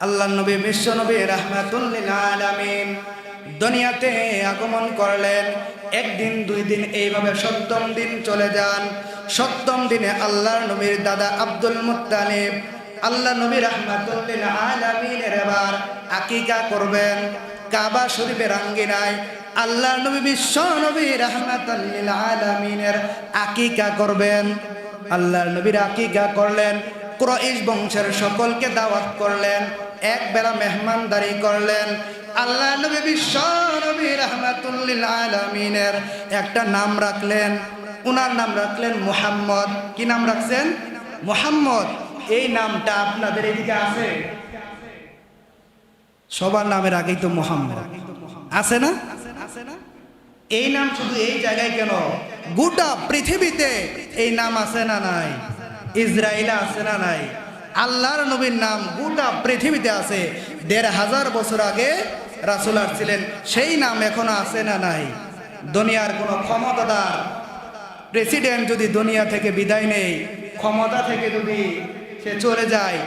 আল্লাহ নবী বিশ্ব নবী রাহমাতুল লিল আলামিন দুনিয়াতে আগমন করলেন। একদিন দুই দিন এইভাবে সপ্তম দিন চলে যান। সপ্তম দিনে আল্লাহর নবীর দাদা আব্দুল মুত্তালিব আল্লাহ নবী রাহমাতুল লিল আলামিনের এবার আকিকা করবেন। কাবা শরীফের আঙ্গিনায় আল্লাহর নবী বিশ্ব নবী রাহমাতুল লিল আলামিনের আকিকা করবেন। আল্লাহর নবীর আকিকা করলেন। কুরাইশ বংশের সকলকে দাওয়াত করলেন, এক বেলা মেহমানদারি করলেন। আল্লাহ নবী বিশ্ব নবী রাহমাতুল লিল আলামিনের একটা নাম রাখলেন। উনার নাম রাখলেন মুহাম্মদ। কি নাম রাখছেন? মুহাম্মদ। এই নামটা আপনাদের এদিকে আছে? সবার নামের আগেই তো মুহাম্মদ আছে না? এই নাম শুধু এই জায়গায় কেন, গোটা পৃথিবীতে এই নাম আছে না নাই? ইসরায়েলে আছে না নাই? আল্লাহর নবীর নাম গোটা পৃথিবীতে আছে। ১৫০০ বছর আগে রাসূল আসছিলেন, সেই নাম এখনো আছে না নাই? দুনিয়ার কোনো ক্ষমতাদার প্রেসিডেন্ট যদি দুনিয়া থেকে বিদায় নেই, ক্ষমতা থেকে যদি সে চলে যায়,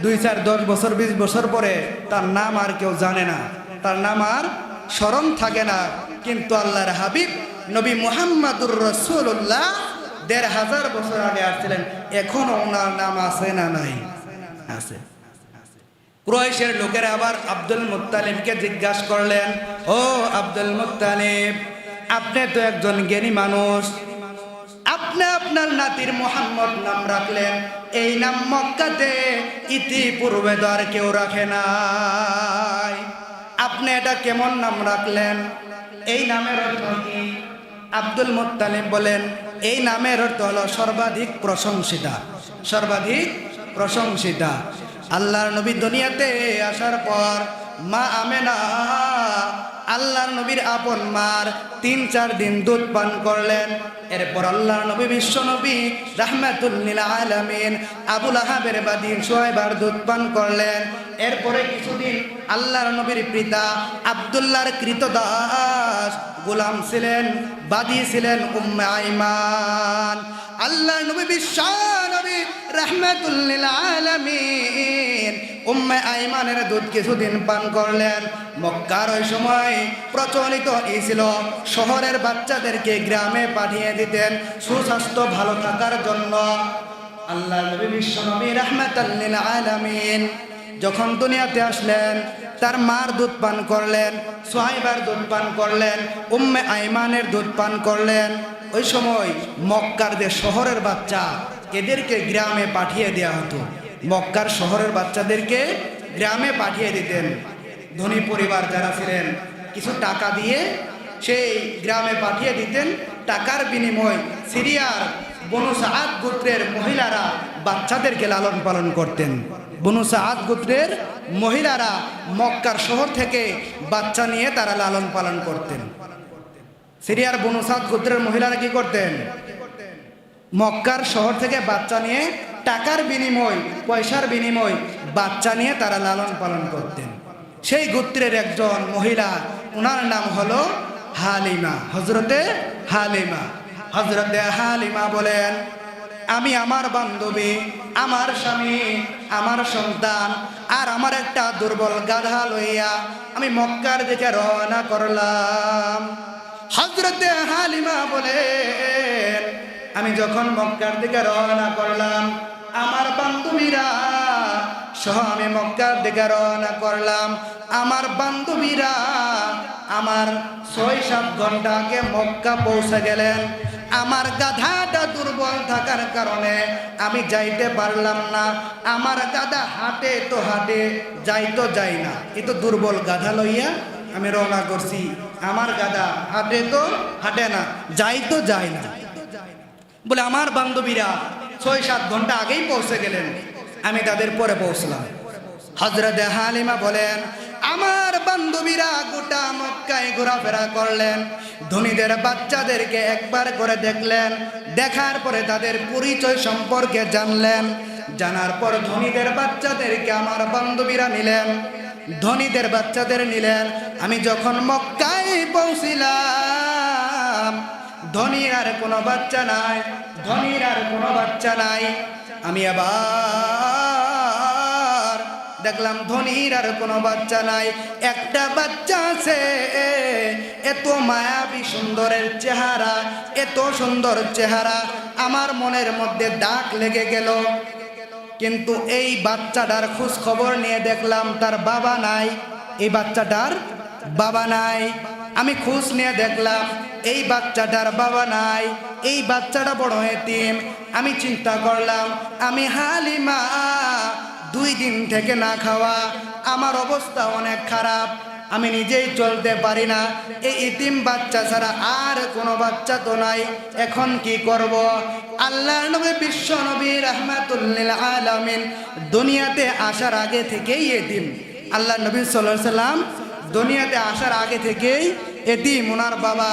২, ৪, ১০ বছর ২০ বছর পরে তার নাম আর কেউ জানে না, তার নাম আর স্মরণ থাকে না। কিন্তু আল্লাহর হাবিব নবী মুহাম্মাদুর রাসূলুল্লাহ ১৫০০ বছর আগে আসছিলেন, এখনো ওনার নাম আছে না নাই? আছে। কুরাইশের লোকেরা আবার আব্দুল মুত্তালিবকে জিজ্ঞাসা করলেন, ও আব্দুল মুত্তালিব, আপনি তো একজন জ্ঞানী মানুষ, আপনি আপনার নাতির মুহাম্মদ নাম রাখলেন, এই নাম মক্কাতে ইতিপূর্বে তো আর কেউ রাখে নাই, আপনি এটা কেমন নাম রাখলেন? এই নামের অর্থ কি? আব্দুল মুত্তালিব বলেন, এই নামের অর্থ হলো সর্বাধিক প্রশংসিতা। সর্বাধিক প্রশংসিতা। আল্লাহর নবী দুনিয়াতে আসার পর মা আমেনা আল্লাহর নবীর আপন মার ৩-৪ দিন দুধ পান করলেন। এরপর আল্লাহর নবী বিশ্ব নবী রাহমাতুল লিল আলামিন আবুল আহাবের বাদী সুহায়বার দুধ পান করলেন। এরপরে কিছুদিন আল্লাহর নবীর পিতা আব্দুল্লাহর কৃতদাস গোলাম ছিলেন, বাদী ছিলেন উম্মে আইমান। আল্লাহর নবী বিশ্ব নবী রাহমাতুল লিল আলামিন উম্মে আইমানের দুধ কিছুদিন পান করলেন। মক্কার ওই সময় প্রচলিত ছিল শহরের বাচ্চাদেরকে গ্রামে পাঠিয়ে দিতেন সুস্বাস্থ্য ভালো থাকার জন্য। আল্লাহর নবী বিশ্ব নবী রাহমাতুল লিল আলামিন যখন দুনিয়াতে আসলেন, তার মার দুধ পান করলেন, সুহাইবার দুধ পান করলেন, উম্মে আইমানের দুধ পান করলেন। ওই সময় মক্কার যে শহরের বাচ্চা, এদেরকে গ্রামে পাঠিয়ে দেওয়া হতো। মক্কার শহরের বাচ্চাদেরকে গ্রামে পাঠিয়ে দিতেন। ধনী পরিবার যারা ছিলেন কিছু টাকা দিয়ে সেই গ্রামে পাঠিয়ে দিতেন। টাকার বিনিময় সিরিয়ার বনু সাআদ গোত্রের মহিলারা বাচ্চাদেরকে লালন পালন করতেন। বনু সাআদ গোত্রের মহিলারা মক্কার শহর থেকে বাচ্চা নিয়ে তারা লালন পালন করতেন। সিরিয়ার বনু সাআদ গোত্রের মহিলারা কি করতেন? মক্কার শহর থেকে বাচ্চা নিয়ে টাকার বিনিময়, পয়সার বিনিময় বাচ্চা নিয়ে তারা লালন পালন করতেন। সেই গোত্রের একজন মহিলা, ওনার নাম হলো হালিমা, হযরতে হালিমা। হযরতে হালিমা বলেন, আমি আমার বান্ধবী, আমার স্বামী, আমার সন্তান আর আমার একটা দুর্বল গাধা লইয়া আমি মক্কার দিকে রওনা করলাম। হযরতে হালিমা বলেন, আমি যখন মক্কার দিকে রওনা করলাম, আমার বান্ধবীরা সহ আমি মক্কার দিকে রওনা করলাম। আমার বান্ধবীরা আমার ৬-৭ ঘন্টা আগে মক্কা পৌঁছে গেলেন। আমার গাধাটা দুর্বল থাকার কারণে আমি যাইতে পারলাম না। আমার গাধা হাঁটে তো হাঁটে, যাই তো যাই না। এ তো দুর্বল গাধা লইয়া আমি রওনা করছি, আমার গাধা হাঁটে তো হাঁটে না, যাই তো যায় না। বলে আমার বান্ধবীরা ৬-৭ ঘন্টা আগেই পৌঁছে গেলেন, আমি তাদের পরে পৌঁছলাম। হযরতে হালিমা বলেন, আমার বান্ধবীরা গোটা মক্কায় ঘোরাফেরা করলেন, ধনীদের বাচ্চাদেরকে একবার করে দেখলেন, দেখার পরে তাদের পরিচয় সম্পর্কে জানলেন। জানার পর ধনীদের বাচ্চাদেরকে আমার বান্ধবীরা নিলেন, ধনীদের বাচ্চাদের নিলেন। আমি যখন মক্কায় পৌঁছিলাম, ধনীর আর কোনো বাচ্চা নাই, ধনীর আর কোনো বাচ্চা নাই। আমি আবার দেখলাম ধনীর আর কোনো বাচ্চা নাই, একটা বাচ্চা আছে, এত মায়াবী সুন্দরের চেহারা, এত সুন্দর চেহারা, আমার মনের মধ্যে দাগ লেগে গেল। কিন্তু এই বাচ্চাটার খোঁজ খবর নিয়ে দেখলাম তার বাবা নাই, এই বাচ্চাটার বাবা নাই। আমি খোঁজ নিয়ে দেখলাম এই বাচ্চাটার বাবা নাই, এই বাচ্চাটা বড় এতিম। আমি চিন্তা করলাম আমি হালিমা 2 দিন থেকে না খাওয়া, আমার অবস্থা অনেক খারাপ, আমি নিজেই চলতে পারি না, এই ইতিম বাচ্চা ছাড়া আর কোনো বাচ্চা তো নাই, এখন কি করব? আল্লাহর নবী বিশ্ব নবী রাহমাতুল লিল আলামিন দুনিয়াতে আসার আগে থেকেই এতিম। আল্লাহর নবী সাল্লাল্লাহু আলাইহি সাল্লাম দুনিয়াতে আসার আগে থেকেই এতিম। ওনার বাবা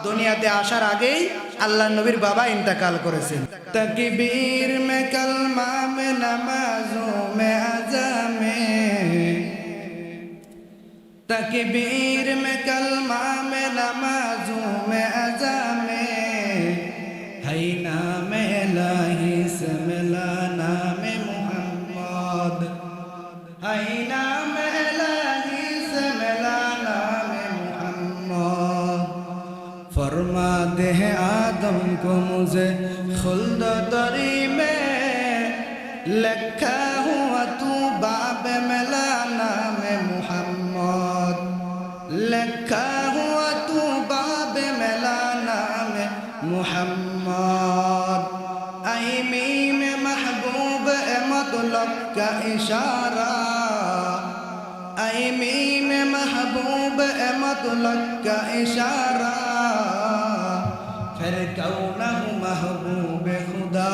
দুনিয়াতে আসার আগেই আল্লাহর নবীর বাবা ইন্তেকাল করেছেন। তাকবীর মে কালমা মে নামাজো মে আজামে, तकबीर में कलमा में नमाजों में अज़ा में है नाम इलाही से मिला नाम मोहम्मद, है नाम इलाही से मिला नाम मोहम्मद। फरमाते हैं आदम को मुझे खुल्द दरी में लिखा हुआ तू बाब मिला नाम मोहम्मद, लिखा हुआ तू बाब मिला नाम मोहम्मद। आईमी में महबूब मतलब का इशारा, आईमी में महबूब मतलब का इशारा, फिर कौनहु महबूब खुदा,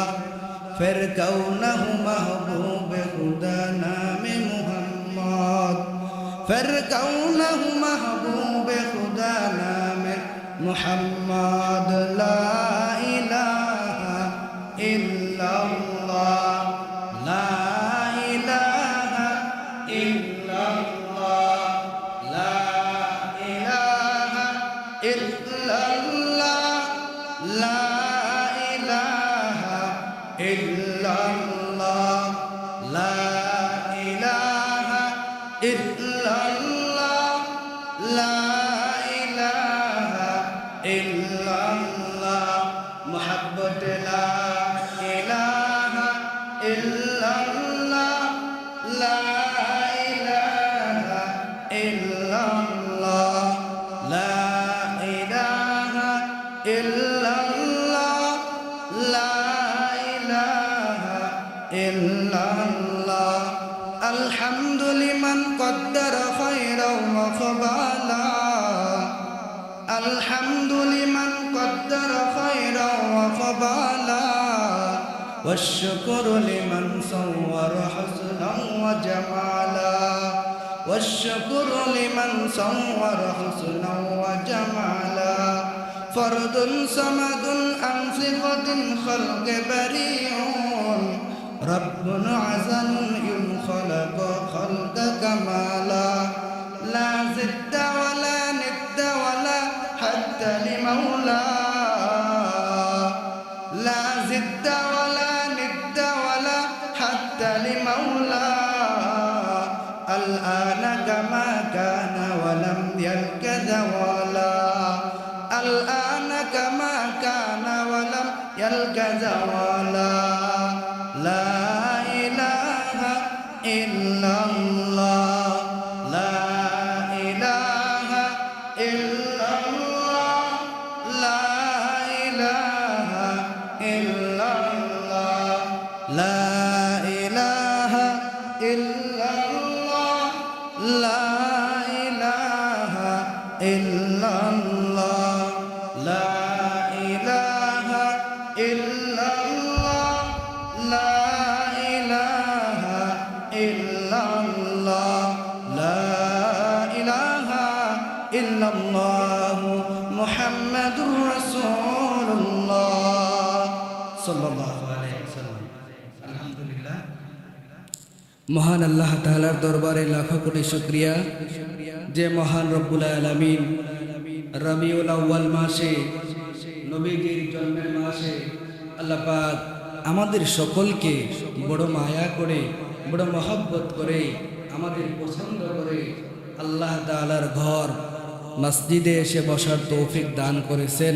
फिर कौनहु महबूब खुदा नाम मोहम्मद, फिर कौनहु महबूब खुदा नाम मोहम्मद। ला इलाहा इल्लल्लाह, ला इलाहा इल्लल्लाह, ला इलाहा इल्लल्लाह, ला इलाहा इल्लल्लाह, ला इलाहा इल्लल्लाह, ला इलाहा इल्लल्लाह। मोहब्बत ला इलाहा इल्लल्लाह, ला इलाहा इल्लल्लाह, ला इलाहा इल्लल्लाह, ला इलाहा इल्लल्लाह। الحمد لمن قدر خيرا وقبالا، الحمد لمن قدر خيرا وقبالا، والشكر لمن صور حسنا وجمالا، والشكر لمن صور حسنا وجمالا. فرد صمد عن صفة خلق بريء، رب عزل خلق خلق كمالا، لا زد ولا ند ولا حد لمولى، لا زد ولا ند ولا حد لمولى. الآن كما كان ولم يلك زوالا، الآن كما كان ولم يلك زوالا. لا إله إلا الله، لا إله إلا الله، لا إله إلا الله، لا إله إلا الله، لا إله إلا الله، لا إله إلا الله، لا إله إلا الله، لا إله إلا الله. محمد رسول الله صلى الله عليه وسلم. আলহামদুলিল্লাহ, মহান আল্লাহ তাআলার দরবারে লাখো কোটি শুকরিয়া যে মহান রব্বুল আলামিন রবিউল আউয়াল মাসে, নবীজির জন্মের মাসে আল্লাহ পাক আমাদের সকলকে বড় মায়া করে বড় মহব্বত করে আমাদের পছন্দ করে আল্লাহ তাআলার ঘর মসজিদে এসে বসার তৌফিক দান করেছেন।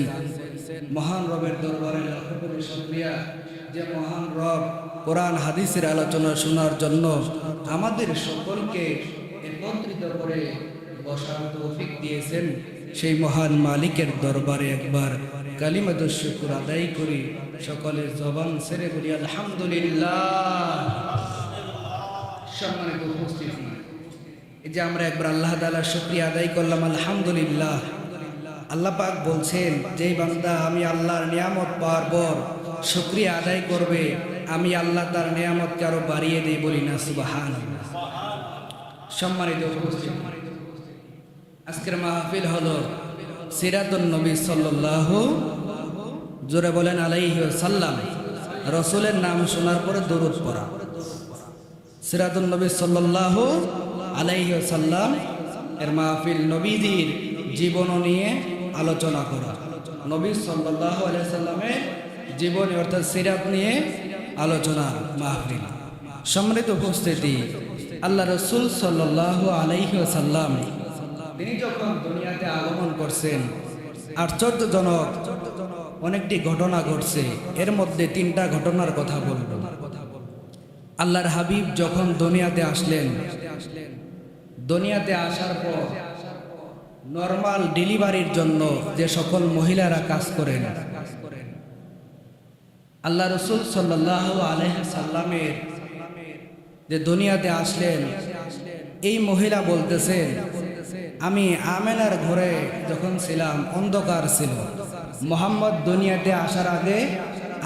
মহান রবের দরবারে লাখ কোটি শুকরিয়া যে মহান রব কোরআন হাদিসের আলোচনা শোনার জন্য আমাদের সকলকে একত্রিত করে বসার তৌফিক দিয়েছেন। সেই মহান মালিকের দরবারে একবার কালিমাতুশ শুকর আদায় করি, সকলের জবান ছেড়ে বলি আলহামদুলিল্লাহ। সম্মানিত উপস্থিতি, এই যে আমরা একবার আল্লাহ তাআলার শুকরিয়া আদায় করলাম আলহামদুলিল্লাহ। আল্লাহ পাক বলছেন, যেই বান্দা আমি আল্লাহর নিয়ামত পাওয়ার পর শুকরিয়া আদায় করবে, আমি আল্লাহ তার নিয়ামতকে আরো বাড়িয়ে দিই, বলি না সুবহানাল্লাহ। সম্মানিত উপস্থিতি, আজকের মাহফিল হলো সিরাতুন নবী সাল্লাল্লাহু, জোরে বলেন আলাইহি ওয়াসাল্লাম। রাসূলের নাম শোনার পরে দরুদ পড়া। সিরাতুন নবী সাল্লাল্লাহু আলাইহি ওয়াসাল্লাম এর মাহফিল, নবীদের জীবন নিয়ে আলোচনা করা, নবী সাল্লাল্লাহু আলাইহি ওয়াসাল্লামের জীবনী অর্থাৎ সিরাত নিয়ে আলোচনা মাহফিল। সম্মানিত উপস্থিতি, আল্লাহ রাসূল সাল্লাল্লাহু আলাইহি ওয়াসাল্লাম তিনি যখন দুনিয়াতে আগমন করছেন, আশ্চর্যজনক অনেকটি ঘটনা ঘটছে। এর মধ্যে তিনটা ঘটনার কথা বলব। আল্লাহর হাবিব যখন দুনিয়াতে আসলেন, দুনিয়াতে আসার পর নরমাল ডেলিভারির জন্য যে সকল মহিলারা কাজ করেন, আল্লাহ রাসূল সাল্লাল্লাহু আলাইহি সাল্লামের যে দুনিয়াতে আসলেন, এই মহিলা বলতেছেন, আমি আমেনার ঘরে যখন ছিলাম অন্ধকার ছিল। মুহাম্মদ দুনিয়াতে আসার আগে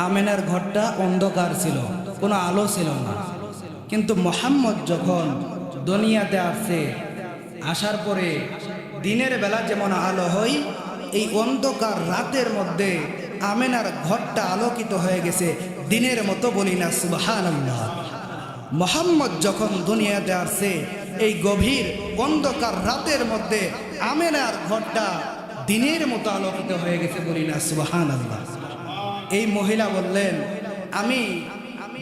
আমেনার ঘরটা অন্ধকার ছিল, কোনো আলো ছিল না। কিন্তু মুহাম্মদ যখন দুনিয়াতে আসছে, আসার পরে দিনের বেলা যেমন আলো হয়, এই অন্ধকার রাতের মধ্যে আমেনার ঘরটা আলোকিত হয়ে গেছে দিনের মতো, বলি না সুবহানাল্লাহ। মুহাম্মদ যখন দুনিয়াতে আসছে, এই গভীর অন্ধকার রাতের মধ্যে আমেনার ঘরটা দিনের মতো আলোকিত হয়ে গেছে, বলি না সুবহানাল্লাহ। এই মহিলা বললেন, আমি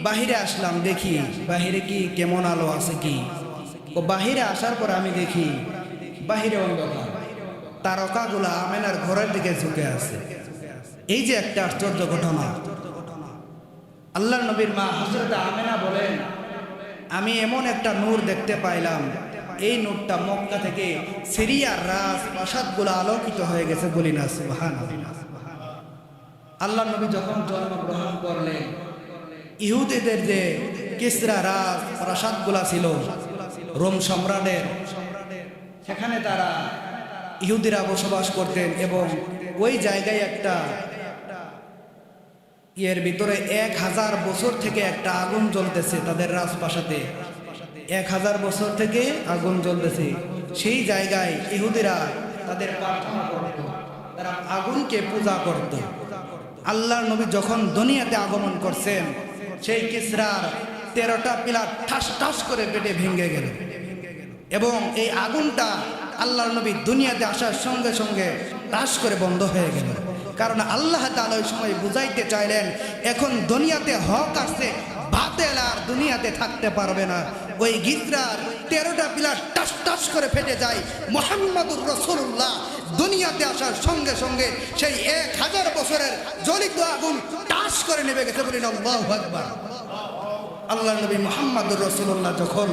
বাহিরে আসলাম, দেখি বাহিরে কি কেমন আলো আছে কি। ও বাহিরে আসার পর আমি দেখি বাহিরে অন্ধকার, তারকাগুলা আমেনার ঘরের দিকে ঝুঁকে আছে। এই যে একটা আশ্চর্য ঘটনা। আল্লাহর নবীর মা হযরত আমেনা বলেন, আমি এমন একটা নূর দেখতে পাইলাম, এই নূরটা মক্কা থেকে সিরিয়ার রাজ প্রাসাদগুলো আলোকিত হয়ে গেছে, বলি না সুবহানাল্লাহ। আল্লাহর নবী যখন জন্মগ্রহণ করলেন, ইহুদিদের যে কিসরা রাজ প্রাসাদগুলা ছিল রোম সম্রাটের, সেখানে তারা ইহুদিরা বসবাস করতেন। এবং ওই জায়গায় একটা এর ভিতরে 1000 বছর থেকে একটা আগুন জ্বলতেছে, তাদের রাজপ্রাসাদে 1000 বছর থেকে আগুন জ্বলতেছে। সেই জায়গায় ইহুদিরা তাদের প্রার্থনা করত, তারা আগুনকে পূজা করত। আল্লাহর নবী যখন দুনিয়াতে আগমন করছেন, সেই কিসরার 13টা পিলার ঠাস ঠাস করে পেটে ভেঙে গেল। এবং এই আগুনটা আল্লাহর নবী দুনিয়াতে আসার সঙ্গে সঙ্গে টাস করে বন্ধ হয়ে গেল। কারণ আল্লাহ তাআলা ওই সময় বুঝাইতে চাইলেন, এখন দুনিয়াতে হক আসছে, বাতিল আর দুনিয়াতে থাকতে পারবে না। ওই গিজরার 13টা পিলার টাস টাস করে ফেটে যায়। মুহাম্মাদুর রাসূলুল্লাহ দুনিয়াতে আসার সঙ্গে সঙ্গে সেই 1000 বছরের জ্বলিত আগুন টাস করে নেমে গেছে, বলেন আল্লাহু আকবার। আল্লাহর নবী মুহাম্মাদুর রাসূলুল্লাহ যখন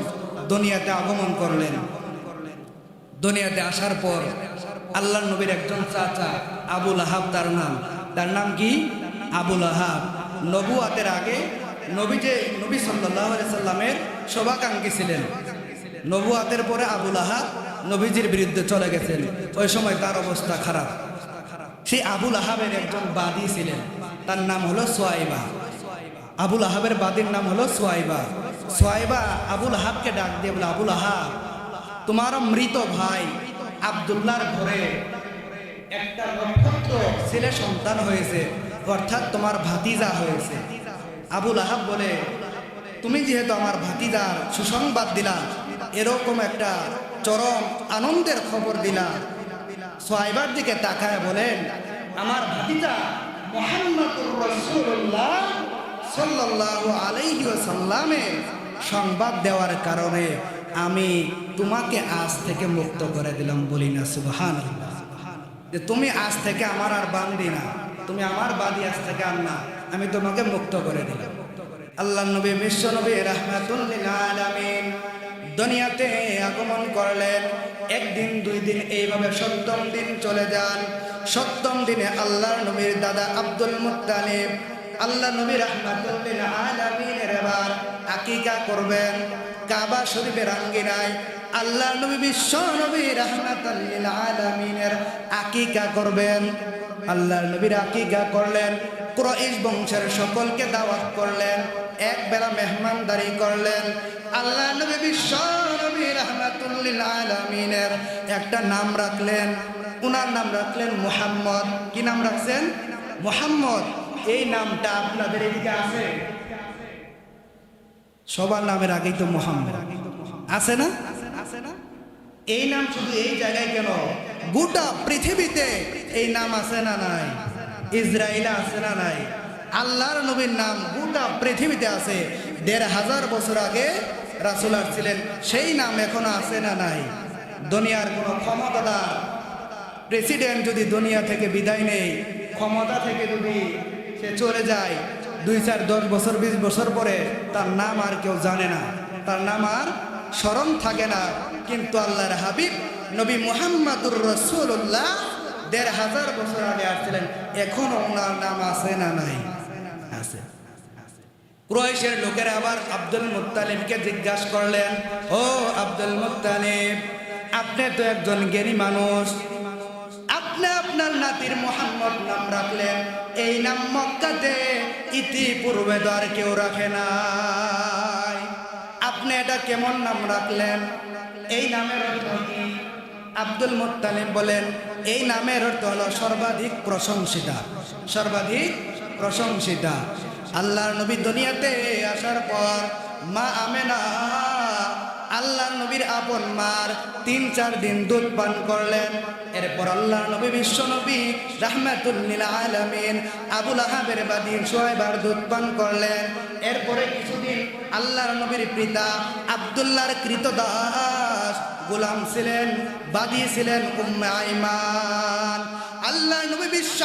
দুনিয়াতে আগমন করলেন, দুনিয়াতে আসার পর আল্লাহর নবীর একজন চাচা আবু লাহাব, তার নাম কি? আবু লাহাব। নবুয়াতের আগে নবী সাল্লাল্লাহু আলাইহি সাল্লামের শুভাকাঙ্ক্ষী ছিলেন। নবুয়াতের পরে আবু লাহাব নবীজির বিরুদ্ধে চলে গেছেন। ওই সময় তার অবস্থা খারাপ। সেই আবু লাহাবের একজন বাদী ছিলেন, তার নাম হলো সুয়াইবা। আবু লাহাবের বাদীর নাম হলো সুয়াইবা। সুয়াইবা আবু লাহাবকে ডাক দিয়ে বলে, আবু লাহাব, তোমার মৃত ভাই আব্দুল্লাহর ঘরে একটা নক্ষত্র ছেলে সন্তান হয়েছে, অর্থাৎ তোমার ভাতিজা হয়েছে। আবু লাহাব বলে, তুমি যেহেতু আমার ভাতিজার সুসংবাদ দিলা, এরকম একটা চরম আনন্দের খবর দিলা, সুয়াইবার দিকে তাকায় বলেন, আমার ভাতিজা মুহাম্মাদুর রাসূলুল্লাহ সাল্লাল্লাহু আলাইহি ওয়াসাল্লামের সংবাদ দেওয়ার কারণে আমি তোমাকে আজ থেকে মুক্ত করে দিলাম। বলি না সুবহানাল্লাহ। যে তুমি আজ থেকে আমার আর বান্দি না, তুমি আমার বাদী আজ থেকে আর না, আমি তোমাকে মুক্ত করে দিলাম। আল্লাহ নবী বিশ্ব নবী রাহমাতুল লিল আলামিন দুনিয়াতে আগমন করলেন। একদিন দুই দিন এইভাবে ৭০ দিন চলে যান। ৭০ দিনে আল্লাহর নবীর দাদা আব্দুল মুত্তালিব আল্লাহ নবী রাহমাতুল লিল আলামিনের এবার আকিকা করবেন কাবা শরীফের আঙ্গিনায়। আল্লাহ নবী বিশ্ব নবী রাহমাতুল লিল আলামিনের আকিকা করবেন। আল্লাহর নবীর আকিকা করলেন, কুরাইশ বংশের সকলকে দাওয়াত করলেন, এক বেলা মেহমানদারি করলেন। আল্লাহ নবী বিশ্ব নবী রাহমাতুল লিল আলামিনের একটা নাম রাখলেন, উনার নাম রাখলেন মুহাম্মদ। কি নাম রাখছেন? মুহাম্মদ। এই নামটা আপনাদের এদিকে আছে? সবার নামের আগেই তো মুহাম্মদ আছে না? এই নাম শুধু এই জায়গায় কেন, গোটা পৃথিবীতে এই নাম আছে না নাই? ইসরায়েলে আছে না নাই? আল্লাহর নবীর নাম গোটা পৃথিবীতে আছে। ১৫০০ বছর আগে রাসূল আসছিলেন, সেই নাম এখনো আছে না নাই? দুনিয়ার কোনো ক্ষমতাদার প্রেসিডেন্ট যদি দুনিয়া থেকে বিদায় নেই, ক্ষমতা থেকে যদি সে চলে যায়, ২, ৪, ১০ বছর ২০ বছর পরে তার নাম আর কেউ জানে না, তার নাম আর স্মরণ থাকে না। কিন্তু আল্লাহর হাবিব নবী মুহাম্মদুর রাসূলুল্লাহ ১৫০০ বছর আগে আসছিলেন, এখনো ওনার নাম আছে না নাই? আছে। কুরাইশের লোকেরা আবার আব্দুল মুত্তালিবকে জিজ্ঞাসা করলেন, ও আব্দুল মুত্তালিব, আপনি তো একজন জ্ঞানী মানুষ, আপনি আপনার নাতির মুহাম্মদ নাম রাখলেন, এই নাম মক্কাতে ইতিপূর্বে তো আর কেউ রাখে নাই, আপনি এটা কেমন নাম রাখলেন? এই নামের অর্থ কি? আব্দুল মুত্তালিব বলেন, এই নামের অর্থ হলো সর্বাধিক প্রশংসিতা, সর্বাধিক প্রশংসিতা। আল্লাহর নবী দুনিয়াতে আসার পর মা আমেনা আল্লাহর নবীর আপন মার ৩-৪ দিন দুধ পান করলেন। এরপর আল্লাহর নবী বিশ্ব নবী রাহমাতুল লিল আলামিন আবুল আহাবের বাদী সুহায়বার দুধ পান করলেন। এরপরে কিছুদিন আল্লাহর নবীর পিতা আব্দুল্লাহর কৃতদাস গোলাম ছিলেন, বাদী ছিলেন উম্মে আইমান। আল্লাহর নবী বিশ্ব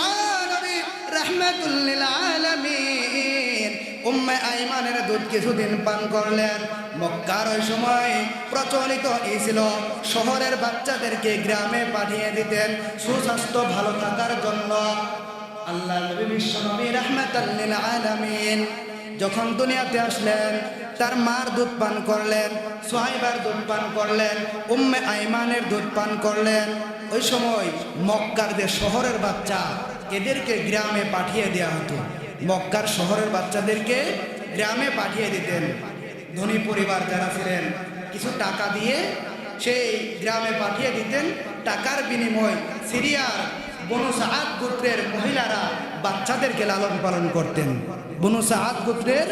নবী রাহমাতুল লিল আলামিন উম্মে আইমানের দুধ কিছুদিন পান করলেন। মক্কার ওই সময় প্রচলিত ছিল শহরের বাচ্চাদেরকে গ্রামে পাঠিয়ে দিতেন সুস্বাস্থ্য ভালো থাকার জন্য। আল্লাহ নবী বিশ্ব নবী রাহমাতুল লিল আলামিন যখন দুনিয়াতে আসলেন, তার মার দুধ পান করলেন, সুহাইবার দুধ পান করলেন, উম্মে আইমানের দুধ পান করলেন। ওই সময় মক্কার যে শহরের বাচ্চা, এদেরকে গ্রামে পাঠিয়ে দেওয়া হতো। মক্কার শহরের বাচ্চাদেরকে গ্রামে পাঠিয়ে দিতেন। ধনী পরিবার যারা ছিলেন কিছু টাকা দিয়ে সেই গ্রামে পাঠিয়ে দিতেন। টাকার বিনিময়ে সিরিয়ার বনু সাআদ গোত্রের মহিলারা বাচ্চাদেরকে লালন পালন করতেন। বনু সাআদ গোত্রের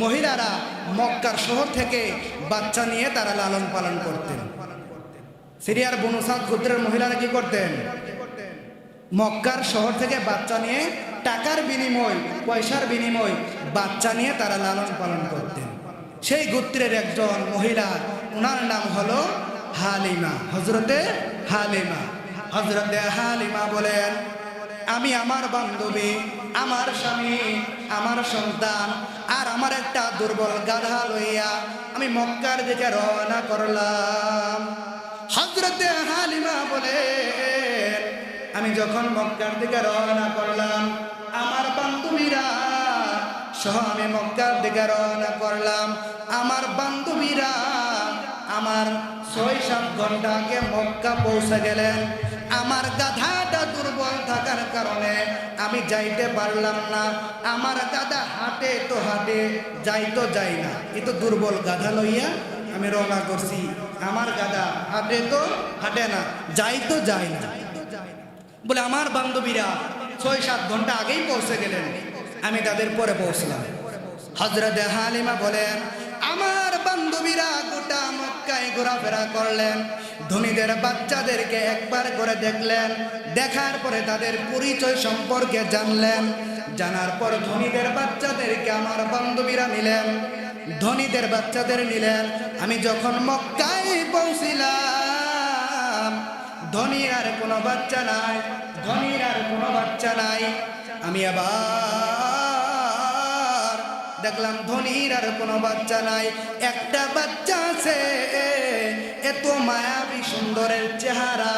মহিলারা মক্কার শহর থেকে বাচ্চা নিয়ে তারা লালন পালন করতেন। সিরিয়ার বনু সাআদ গোত্রের মহিলারা কি করতেন? মক্কার শহর থেকে বাচ্চা নিয়ে টাকার বিনিময়, পয়সার বিনিময় বাচ্চা নিয়ে তারা লালন পালন করতেন। সেই গোত্রের একজন মহিলা, ওনার নাম হলো হালিমা, হযরতে হালিমা। হযরতে হালিমা বলেন, আমি আমার বান্ধবী, আমার স্বামী, আমার সন্তান আর আমার একটা দুর্বল গাধা লইয়া আমি মক্কার দিকে রওনা করলাম। হযরতে হালিমা বলেন, আমি যখন মক্কার দিকে রওনা করলাম, আমার বান্ধবীরা সহ আমি মক্কার দিকে রওনা করলাম। আমার বান্ধবীরা আমার ৬-৭ ঘন্টা আগে মক্কা পৌঁছে গেলেন। আমার গাধাটা দুর্বল থাকার কারণে আমি যাইতে পারলাম না। আমার গাধা হাঁটে তো হাঁটে, যাই তো যাই না। এ তো দুর্বল গাধা লইয়া আমি রওনা করছি, আমার গাধা হাঁটে তো হাঁটে না, যাই তো যাই না বলে আমার বান্ধবীরা ৬-৭ ঘন্টা আগেই পৌঁছে গেলেন, আমি তাদের পরে পৌঁছলাম। হযরতে হালিমা বলেন, আমার বান্ধবীরা গোটা মক্কায় ঘোরাফেরা করলেন, ধনীদের বাচ্চাদেরকে একবার করে দেখলেন, দেখার পরে তাদের পরিচয় সম্পর্কে জানলেন, জানার পর ধনীদের বাচ্চাদেরকে আমার বান্ধবীরা নিলেন, ধনীদের বাচ্চাদের নিলেন। আমি যখন মক্কায় পৌঁছিলাম, ধনীর আর কোনো বাচ্চা নাই, ধনীর আর কোনো বাচ্চা নাই। আমি আবার দেখলাম ধনীর আর কোনো বাচ্চা নাই, একটা বাচ্চা আছে। এত মায়াবী সুন্দরের চেহারা,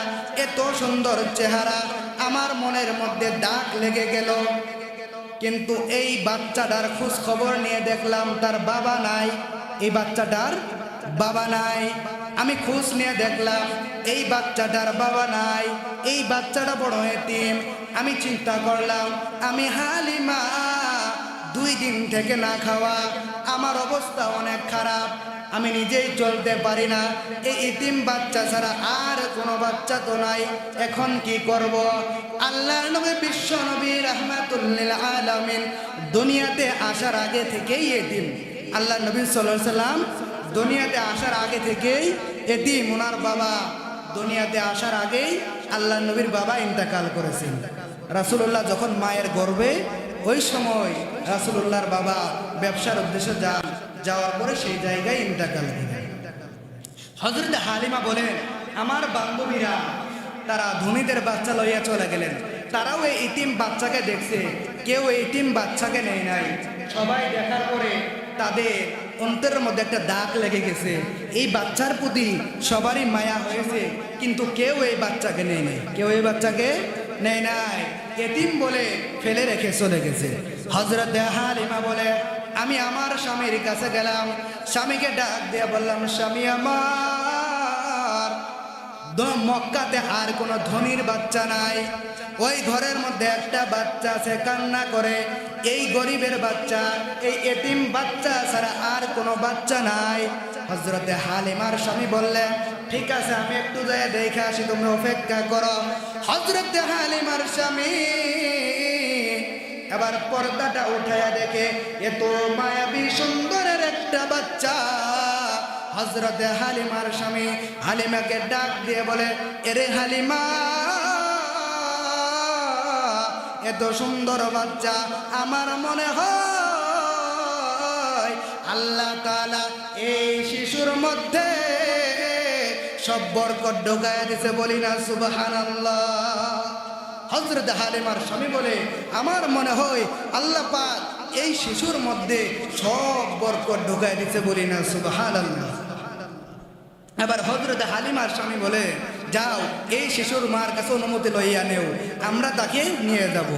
এত সুন্দর চেহারা, আমার মনের মধ্যে দাগ লেগে গেল। কিন্তু এই বাচ্চাটার খোঁজ খবর নিয়ে দেখলাম তার বাবা নাই, এই বাচ্চাটার বাবা নাই। আমি খোঁজ নিয়ে দেখলাম এই বাচ্চাটার বাবা নাই, এই বাচ্চাটা বড় এতিম। আমি চিন্তা করলাম আমি হালিমা 2 দিন থেকে না খাওয়া, আমার অবস্থা অনেক খারাপ, আমি নিজেই চলতে পারি না, এই ইতিম বাচ্চা ছাড়া আর কোনো বাচ্চা তো নাই, এখন কি করব? আল্লাহর নবী বিশ্ব নবী রাহমাতুল লিল আলামিন দুনিয়াতে আসার আগে থেকেই এতিম। আল্লাহর নবী সাল্লাল্লাহু আলাইহি সাল্লাম দুনিয়াতে আসার আগে থেকেই এতিম। ওনার বাবা দুনিয়াতে আসার আগেই আল্লাহর নবীর বাবা ইন্তেকাল করেছেন। রাসূলুল্লাহ যখন মায়ের গর্ভে, ওই সময় রাসূলুল্লাহর বাবা ব্যবসার উদ্দেশ্যে যাওয়ার পরে সেই জায়গায় ইন্তেকাল করেন। হযরত হালিমা বলেন, আমার বান্ধবীরা তারা ধনীদের বাচ্চা লইয়া চলে গেলেন, তারাও এই ইতিম বাচ্চাকে দেখছে, কেউ এই ইতিম বাচ্চাকে নেয় নাই। সবাই দেখার পরে তাদের অন্তরের মধ্যে একটা দাগ লেগে গেছে, এই বাচ্চার প্রতি সবারই মায়া হয়েছে, কিন্তু কেউ এই বাচ্চাকে নেয় নাই, কেউ এই বাচ্চাকে নেয় নাই, এতিম বলে ফেলে রেখে চলে গেছে। হযরত হালিমা বলে, আমি আমার স্বামীর কাছে গেলাম, স্বামীকে ডাক দিয়ে বললাম, স্বামী আমার, মক্কাতে আর কোনো ধনীর বাচ্চা নাই, ওই ঘরের মধ্যে একটা বাচ্চা আছে, কান্না করে, এই গরিবের বাচ্চা, এই এতিম বাচ্চা ছাড়া আর কোনো বাচ্চা নাই। হযরতে হালিমার স্বামী বললেন, ঠিক আছে, আমি একটু যাই দেখে আসি, তুমি অপেক্ষা করো। হযরতে হালিমার স্বামী এবার পর্দাটা উঠাইয়া দেখে এত মায়াবী সুন্দরের একটা বাচ্চা। হযরতে হালিমার স্বামী হালিমাকে ডাক দিয়ে বলে, এরে হালিমা, এত সুন্দর বাচ্চা, আমার মনে হয় আল্লাহ তাআলা এই শিশুর মধ্যে সব বরকত ঢুকায়া দিয়েছে, বলি না সুবহানাল্লাহ। হযরত হালিমার স্বামী বলে, আমার মনে হয় আল্লাহ পাক এই শিশুর মধ্যে সব বরকত ঢুকায়া দিয়েছে, বলি না সুবহানাল্লাহ। এবার হযরত হালিমার স্বামী বলে, যাও এই শিশুর মার কাছে অনুমতি লইয়া নেও, আমরা তাকে নিয়ে যাব।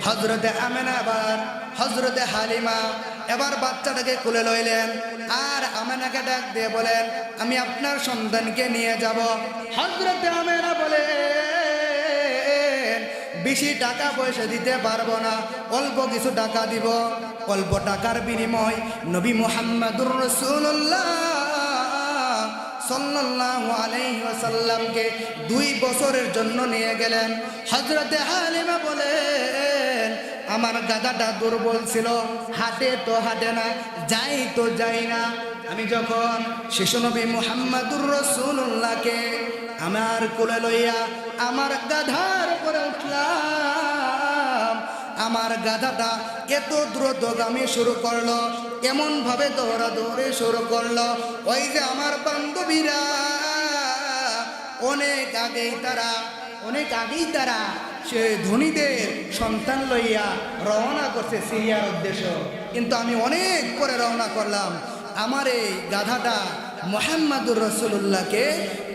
হযরতে আমেনা আবার হযরতে হালিমা এবার বাচ্চাটাকে কোলে লইলেন, আর আমেনাকে ডাক দিয়ে বলেন, আমি আপনার সন্তানকে নিয়ে যাব। হযরতে আমেনা বলে, বেশি টাকা পয়সা দিতে পারবো না, অল্প কিছু টাকা দিব, অল্প টাকার বিনিময় নবী মুহাম্মদুর রাসূলুল্লাহ সাল্লাল্লাহু আলাইহি ওয়াসাল্লামকে 2 বছরের জন্য নিয়ে গেলেন। হযরতে হালিমা বলেন, আমার গাধাটা দুর্বল ছিল, হাঁটে তো হাঁটে না, যাই তো যাই না। আমি যখন শিশু নবী মুহাম্মদুর রাসূলুল্লাহকে আমার কোলে লইয়া আমার গাধার উপরে উঠলাম, আমার গাধাটা এত দ্রুতগামী শুরু করলো, এমন ভাবে দৌড়াদৌড়ি শুরু করলো, ওই যে আমার বান্ধবীরা অনেক আগেই তারা সে ধনীদের সন্তান লইয়া রওনা করছে সিরিয়ার উদ্দেশ্য, কিন্তু আমি অনেক পরে রওনা করলাম। আমার এই গাধাটা মুহাম্মদুর রাসূলুল্লাহকে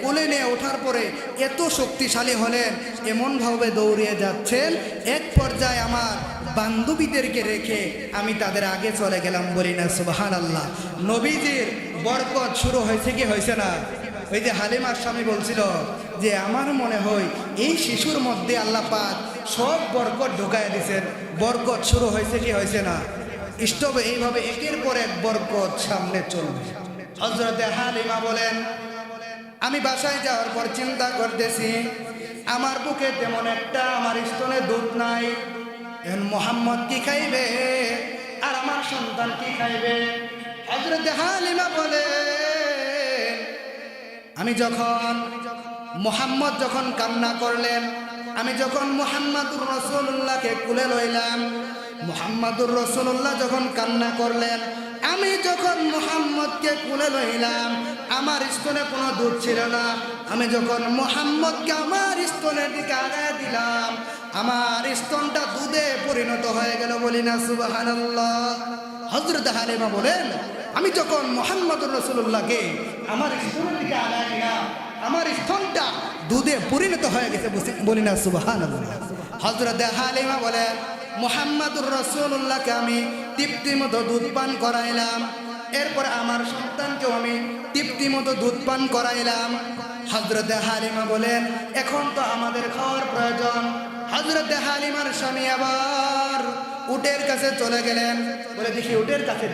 কোলে নিয়ে ওঠার পরে এত শক্তিশালী হলেন, এমনভাবে দৌড়িয়ে যাচ্ছেন, এক পর্যায়ে আমার বান্ধবীদেরকে রেখে আমি তাদের আগে চলে গেলাম, বলি না সুবহানাল্লাহ। নবীজির বরকত শুরু হয়েছে কি হয়েছে না? ওই যে হালিমার স্বামী বলছিল যে আমার মনে হয় এই শিশুর মধ্যে আল্লাহ পাক সব বরকত ঢুকায় দিয়েছেন, বরকত শুরু হয়েছে কি হয়েছে না? স্টবে এইভাবে একের পর এক বরকত সামনে চলবে। হযরতে হালিমা বলেন, আমি বাসায় যাওয়ার পর চিন্তা করতেছি, আমার বুকে তেমন একটা, আমার স্তনে দুধ নাই, এখন মুহাম্মদ কি খাইবে আর আমার সন্তান কি খাইবে? হযরতে হালিমা বলেন, আমি যখন মুহাম্মদ যখন কান্না করলেন, আমি যখন মুহাম্মদুর রাসূলুল্লাহকে কোলে লইলাম, মুহাম্মদুর রাসূলুল্লাহ যখন কান্না করলেন, আমি যখন মুহাম্মদকে কোলে লইলাম আমার স্তনে কোনো দুধ ছিল না। আমি যখন মুহাম্মদকে আমার স্তনের দিকে আগায় দিলাম আমার স্তনটা দুধে পরিণত হয়ে গেল। বলি না সুবহানাল্লাহ। হযরত হালিমা বলেন আমি যখন মুহাম্মদুর রাসূলুল্লাহকে আমার স্তনের দিকে আগায় দিলাম আমার স্তনটা দুধে পরিণত হয়ে গেছে। বলি না সুবহানাল্লাহ। হযরত হালিমা বলেন মুহাম্মদুর রাসূলুল্লাহকে আমি তৃপ্তিমতো দুধ পান করাইলাম। এরপর আমার সন্তানকেও আমি তৃপ্তিমতো দুধ পান করাইলাম। হযরত হালিমা বলেন এখন তো আমাদের খাওয়ার প্রয়োজন। হযরত হালিমার স্বামী আবার উটের কাছে চলে গেলেন। বলে দেখি উটের কাছে